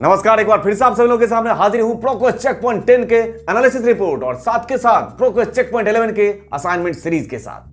नमस्कार, एक बार फिर से आप सभी लोगों के सामने हाजिर हूं प्रोक्वेस्ट चेक पॉइंट 10 के एनालिसिस रिपोर्ट और साथ के साथ प्रोक्वेस्ट चेक पॉइंट 11 के असाइनमेंट सीरीज के साथ।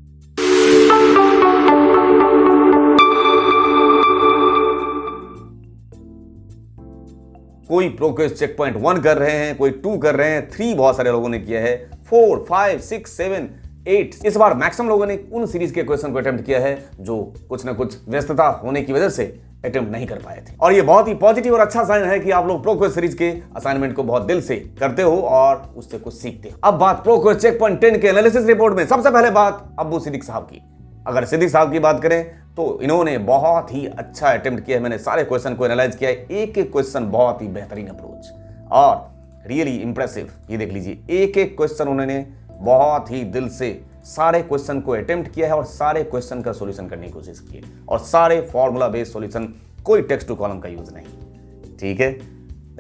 कोई प्रोक्वेस्ट चेक पॉइंट 1 कर रहे हैं, कोई 2 कर रहे हैं, 3 बहुत सारे लोगों ने किया है, 4, 5, 6, 7, 8। इस बार मैक्सिमम लोगों ने उन सीरीज के क्वेश्चन को अटेम्प्ट किया है जो कुछ ना कुछ व्यस्तता होने की वजह से अटेम्प्ट नहीं कर पाए थे। और ये बहुत ही पॉजिटिव और अच्छा साइन है कि आप लोग प्रोक्वेस्ट सीरीज के असाइनमेंट को बहुत दिल से करते हो और उससे कुछ सीखते हो। अब बात प्रोक्वेस्ट चेक पॉइंट 10 के एनालिसिस रिपोर्ट में सबसे पहले बात अब्बू सिद्दीक साहब की। अगर सिद्दीक साहब की बात करें तो इन्होंने बहुत ही अच्छा अटेम्प्ट किया है। मैंने सारे क्वेश्चन को एनालाइज किया है, एक एक क्वेश्चन बहुत ही बेहतरीन अप्रोच और रियली इंप्रेसिव। ये देख लीजिए, एक एक क्वेश्चन उन्होंने बहुत ही दिल से सारे क्वेश्चन को अटेम्प्ट किया है और सारे क्वेश्चन का सॉल्यूशन करने की कोशिश की है और सारे फॉर्मूला बेस्ड सॉल्यूशन, कोई टेक्स्ट टू कॉलम का यूज नहीं। ठीक है,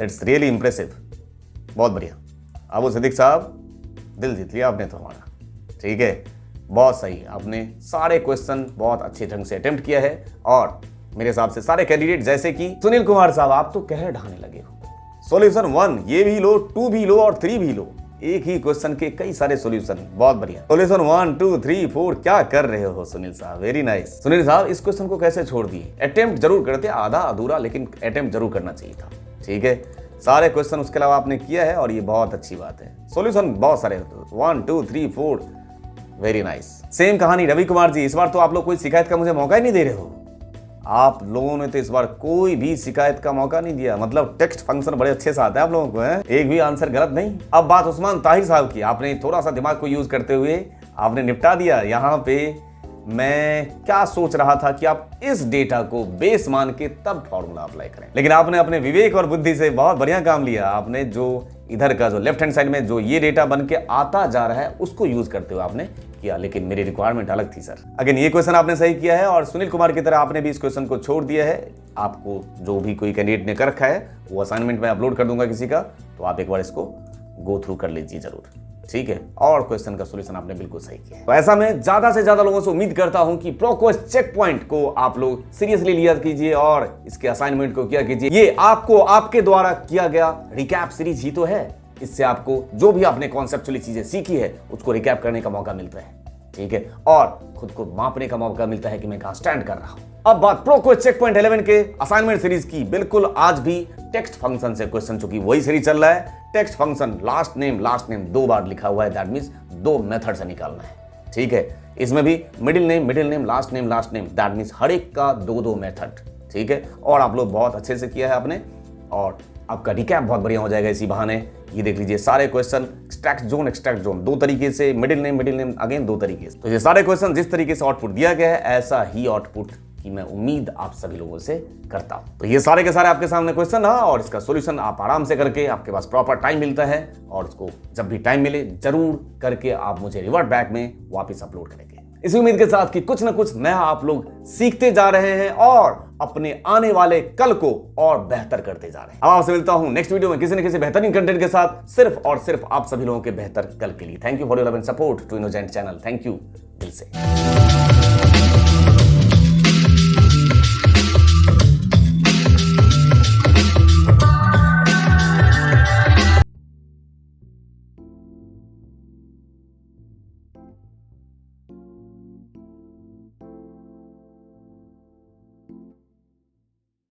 इट्स रियली इंप्रेसिव, बहुत बढ़िया। अब्बू सिद्दीक साहब, दिल जीत लिया आपने तो हमारा। ठीक है, बहुत सही, आपने सारे क्वेश्चन बहुत अच्छे ढंग से अटेम्प्ट किया है और मेरे हिसाब से सारे कैंडिडेट, जैसे कि सुनील कुमार साहब, आप तो कहर ढाने लगे हो। सॉल्यूशन 1 ये भी लो, 2 भी लो और 3 भी लो, एक ही क्वेश्चन के कई सारे सॉल्यूशन, बहुत बढ़िया। सॉल्यूशन 1, 2, 3, 4 क्या कर रहे हो सुनील साहब, वेरी नाइस। सुनील साहब, इस क्वेश्चन को कैसे छोड़ दिए? अटेम्प्ट जरूर करते, आधा अधूरा, लेकिन अटेम्प्ट जरूर करना चाहिए था। ठीक है, सारे क्वेश्चन उसके अलावा आपने किया है और ये बहुत अच्छी बात है। सॉल्यूशन बहुत सारे, 1, 2, 3, 4, वेरी नाइस। सेम कहानी रवि कुमार जी, इस बार तो आप लोग कोई शिकायत का मुझे मौका ही नहीं दे रहे हो। आप लोगों ने तो इस बार कोई भी शिकायत का मौका नहीं दिया, मतलब टेक्स्ट फंक्शन बड़े अच्छे से आता है आप लोगों को, है? एक भी आंसर गलत नहीं। अब बात उस्मान ताहिर साहब की, आपने थोड़ा सा दिमाग को यूज करते हुए आपने निपटा दिया। यहाँ पे मैं क्या सोच रहा था कि आप इस डेटा को बेस मान के तब फॉर्मूला अप्लाई करें, लेकिन आपने अपने विवेक और बुद्धि से बहुत बढ़िया काम लिया। आपने जो इधर का जो लेफ्ट हैंड साइड में जो ये डेटा बन के आता जा रहा है उसको यूज करते हुए आपने किया, लेकिन मेरी रिक्वायरमेंट अलग थी सर। अगेन ये क्वेश्चन आपने सही किया है और सुनील कुमार की तरह आपने भी इस क्वेश्चन को छोड़ दिया है। आपको जो भी कोई कैंडिडेट ने कर रखा है वो असाइनमेंट में अपलोड कर दूंगा किसी का, तो आप एक बार इसको गो थ्रू कर लीजिए जरूर। ठीक है, और क्वेश्चन का सॉल्यूशन आपने बिल्कुल सही किया है। तो ऐसा मैं ज्यादा से ज्यादा लोगों से उम्मीद करता हूं कि प्रोक्वेस्ट चेक पॉइंट को आप लोग सीरियसली लिया कीजिए और इसके असाइनमेंट को किया कीजिए। ये आपको आपके द्वारा किया गया रिकैप सीरीज ही तो है। इससे आपको जो भी आपने कॉन्सेप्चुअली चीजें सीखी है उसको रिकैप करने का मौका मिलता है। ठीक है, और खुद को मापने का मौका मिलता है कि मैं कहां स्टैंड कर रहा हूं। अब बात प्रोक्वेस्ट चेक पॉइंट 11 के असाइनमेंट सीरीज की, बिल्कुल आज भी टेक्स्ट फंक्शन से क्वेश्चन, चूंकि वही सीरीज चल रहा है। टेक्स्ट फंक्शन लास्ट नेम 2 बार लिखा हुआ है, दैट मींस 2 मेथड से निकालना है। ठीक है, इसमें भी middle name last name, that means हर एक का 2 मेथड। ठीक है, और आप लोग बहुत अच्छे से किया है आपने और आपका रिकैप बहुत बढ़िया हो जाएगा इसी बहाने। ये देख लीजिए, सारे क्वेश्चन एक्सट्रैक्ट जोन 2 तरीके से, मिडिल नेम अगेन 2 तरीके से। तो ये सारे क्वेश्चन जिस तरीके से आउटपुट दिया गया है, ऐसा ही आउटपुट की मैं उम्मीद आप सभी लोगों से करता हूं। तो ये सारे के सारे आपके सामने क्वेश्चन रहा और इसका सॉल्यूशन आप आराम से करके, आपके पास प्रॉपर टाइम मिलता है और उसको जब भी टाइम मिले जरूर करके आप मुझे रिवर्ट बैक में वापस अपलोड करेंगे, इसी उम्मीद के साथ कि कुछ ना कुछ नया आप लोग सीखते जा रहे हैं और अपने आने वाले कल को और बेहतर करते जा रहे हैं। अब आपसे मिलता हूं नेक्स्ट वीडियो में किसी न किसी बेहतरीन कंटेंट के साथ, सिर्फ और सिर्फ आप सभी लोगों के बेहतर कल के लिए। Thank you for your love and support to innocent channel. Thank you दिल से।